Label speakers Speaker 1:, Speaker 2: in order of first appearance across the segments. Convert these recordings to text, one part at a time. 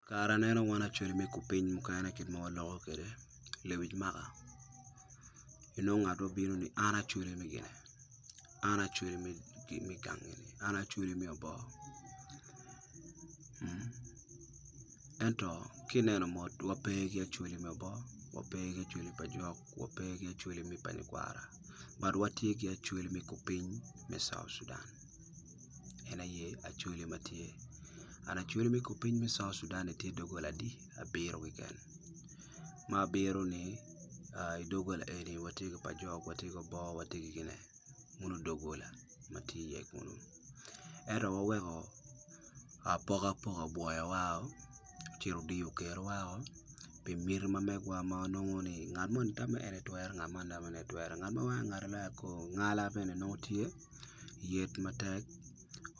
Speaker 1: Kara neno wan achweli me kupiny mukene kit ma waloko kede lewij maka. Inong ng'ato bino ni an achweli me gine. An achweli me gangini. An achweli me obo. Ento kineno mot wapegi achweli me obo, wapegi achweli pa jok, wapegi achweli me panyikwara. But watie gi achweli me kupiny me South Sudan. En aye achweli matie. An achweli me kupiny me South Sudan itie dogol adi abiro giken. Ma abiro ni idogol eni watie gi pa jok, watie gi obo, watie gi gine. Munu dogola matie yek munu. Ero waweko apoka buoya wao. Chiro diyo kero wao. Pi mir ma megwa ma nongo ni ng'at mo nitama ene twer, ng'at mo nitama ene twer. Ng'at mo wang ng'at la ko ng'ala bene nongo tie. Yet matek.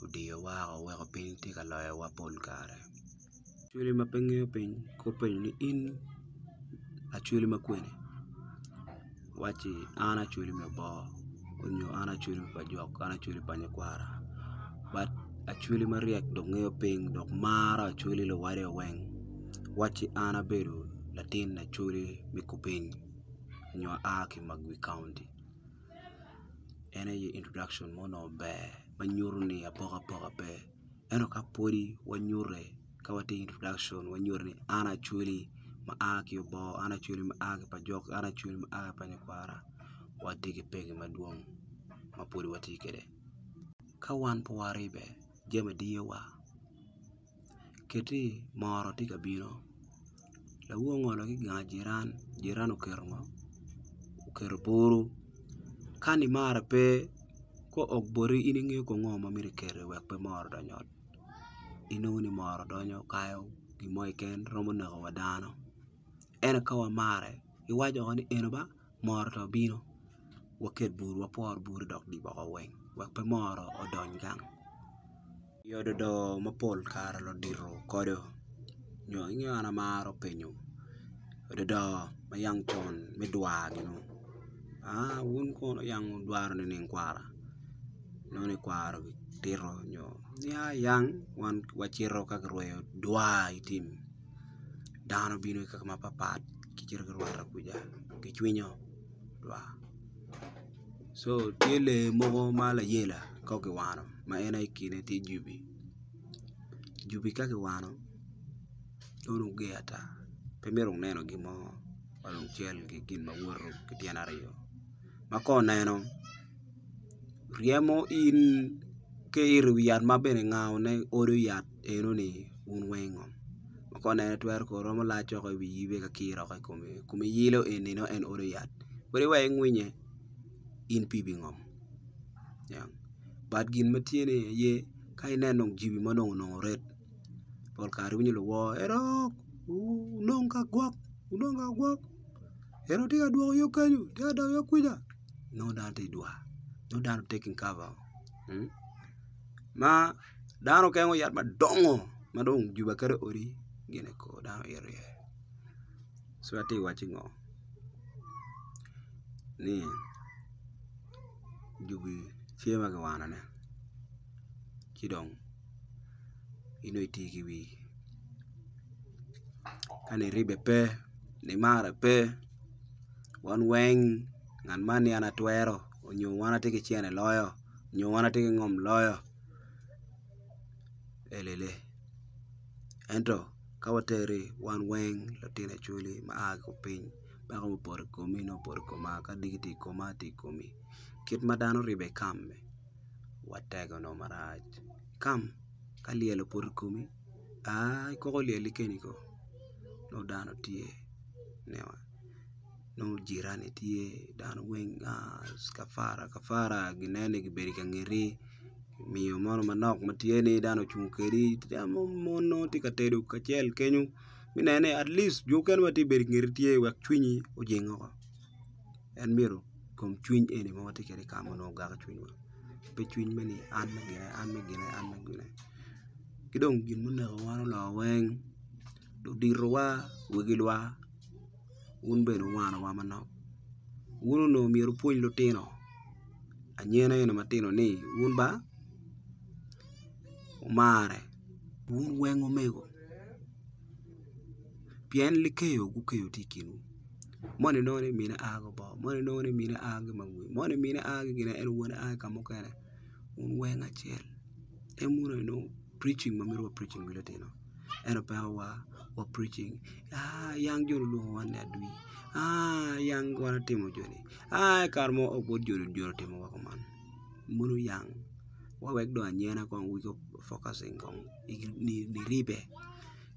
Speaker 1: Odiyo wao weko piny tika loya wapol kare. Achweli ma peng'eyo piny ko penyo ni in achweli ma kwene. Wachi an achweli me obo. Onyo an achweli me pajok, an achweli panyikwara. But achweli ma riek dok ng'eyo piny dok mara achweli lo wade weng. Wachi an abedo latin achweli me kupiny. Nyo aki Magwi County. Ene ye introduction mono be. Manyuru ni apoka pe. Eno ka podi wanyure ka wati introduction wanyure ni an achweli ma aki obo, an achweli ma aki pajok, an achweli ma aki panyikwara. Wati ki pegi maduong' ma podi wati kede. Ka wan po waribe jema diyewa. Keti moro tika bino. Lawuo ng'olo ki ganga jiran okero ngo. Okero buru. Kani mara pe ko okbori ining'eyo ko ng'o ma mire kere wek pe moro donyot. Inong ni moro donyo kayo gimo iken romo nego wadano. Ene ka wamare iwajo ko ni eno ba moro to bino. Waket buru wapor buru dok di boko weng. Wek pe moro odony gang. Yodo do mapol kara lo diro kodo. Nyo ing'eyo an amaro penyo. Yodo do mayang chon midwa gino. Wun kono yang dwaro ni ning kwara. Noni kwaro tiro nyo. Yang wan wachiro kakirweyo dwa itim. Dano bino kaka mapapat. Kichiro kirwara kuja. Kichwinyo dwa. So tiele mogo mala yela koki wano. Ma ena ikine ti jubi. Jubi kaki wano. Nonu ge ata. Pemerong neno gimo. Walong chiel gin mawuoro kitiana riyo. Mako neno. Riemo in ke iru yat mabene ngao ne odo yat eno ni un wengo. Mako neno twer ko romo lacho ko yibe ka kiro ka kumi. Kumi yilo eni no en odo yat. Kore wae ngwinye in pibi ngom. Yang. Bad gin matiene ye ka ineno jibi manong red. Pol kari winyilo wo erok. Unong ka gwak. Ero tiga duwa yo kanyu. Tiga daw yo kuja. No dante dua. No dano taking cover. Ma dano kengo yat madongo. Madong juba kare ori. Gine ko dano area. So ati watchingo. Ni. Jubi fiema ka wana ne. Kidong. Ino iti kiwi. Kani ribe pe. Ni mara pe. Wan weng. Ngan mani anatwero. Onyo wana tiki chiene loyo. Onyo wana tiki ngom loyo. Elele. Ento. Kawateri wan weng. Latina chuli. Maagi kupiny. Baka mupore komi. No pore koma. Kadigiti koma ti komi. Kit madano ribe kame. Watego no maraj. Kam. Kalielo pore komi. Koko lieli keniko. No dano tie. Newa. No jirani tie. Dano weng. Kafara. Ginene giberi kangiri. Miyo mono manok matieni. Dano chungkeri. Tiamo mono tika tedu kachel kenyu. Minene at least. Juken wati beri kangiri tie. Wek chwinyi ujingo. En miro. Kom chwiny eni mawati kere kamo no gaga chwiny. Pe chwiny meni. An magine. Kidong gin muna wano la weng. Dirowa. Wigilwa. Unbeno wano wamanok. Uno no miro puny lutino. Anyena yun matino ni. Unba. Umare. Un weng omego. pien likeyo gukeyo tikinu moni noni mine ago bo moni noni mine age mangwe moni mine age gina en wuone age kamokene un weng achiel emuno no preaching mamiro preaching biletino eno pa wa preaching yang joro luongo wan adui yang wana timo joni karmo obod joro timo wako man muno yang wawek do anyena kon we go focusing on ni ribe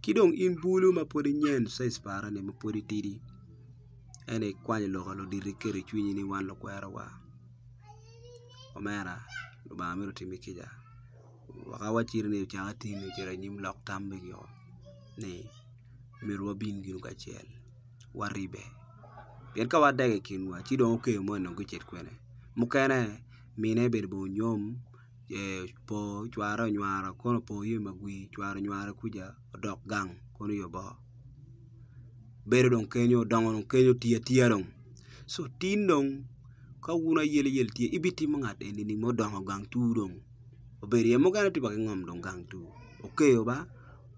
Speaker 1: kidong in bulu mapodi nyen size para ne mapodi tidi ene kwanye loko lo diri kere chunyi ni wan lo kwero wa omera lo ba miro timi kija waka wachir ne changa timi chira nyim lok tambe gyo ni miro wabin ginu kachiel waribe pien ka wadege kinwa chidong okeyo mono gichet kwene mukene mine bed bo nyom po chwaro nywara kono po yue magwi chwaro nywara kuja odok gang kono yobo bere dong kenyo dongo dong kenyo tia dong so tin dong ka wuna yel tie ibiti mangat ni mo dongo gang tu dong obere ye mogana tiba ngom dong gang tu okeyo ba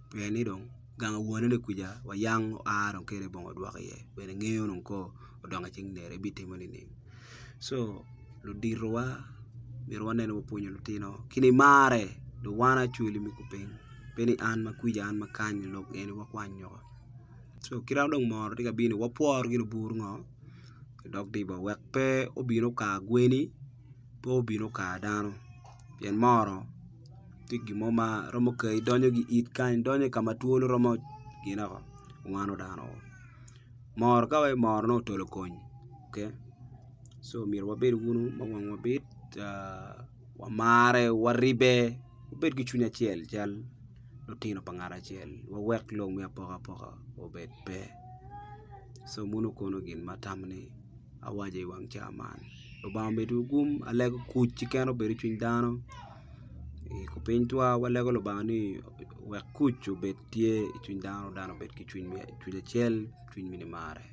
Speaker 1: peni dong gang wuone ne kuja wayang dong kere bongo dwaka ye bene ngeyo dong ko odonga ching nere ibiti mo ni so lo dirwa mirwa nene wapunyo lutino kini mare do wana chuli mikupeng peni an makuja an makanyi lok eni wakwanyo so kira dong mor tiga bini wapuor gino bur ngo dok diba wek pe obino ka gweni po obino ka dano pien moro tigi moma romo kay donyo gi it kany donyo kama tuolo romo gina ko wano dano mor kawe mor no tolo kony okay so mir wabed gunu mawang wabed wamare waribe wabed gi chunya chiel chal lutino pangara chiel wawek long mi apoka obed pe so muno kono gin matamni awaje wang chaman obambe dugum alego kuch chikeno beri chuny dano ko piny twa walego lo bani wek kuch obed tie chuny dano bet ki chuny achiel chuny mini mare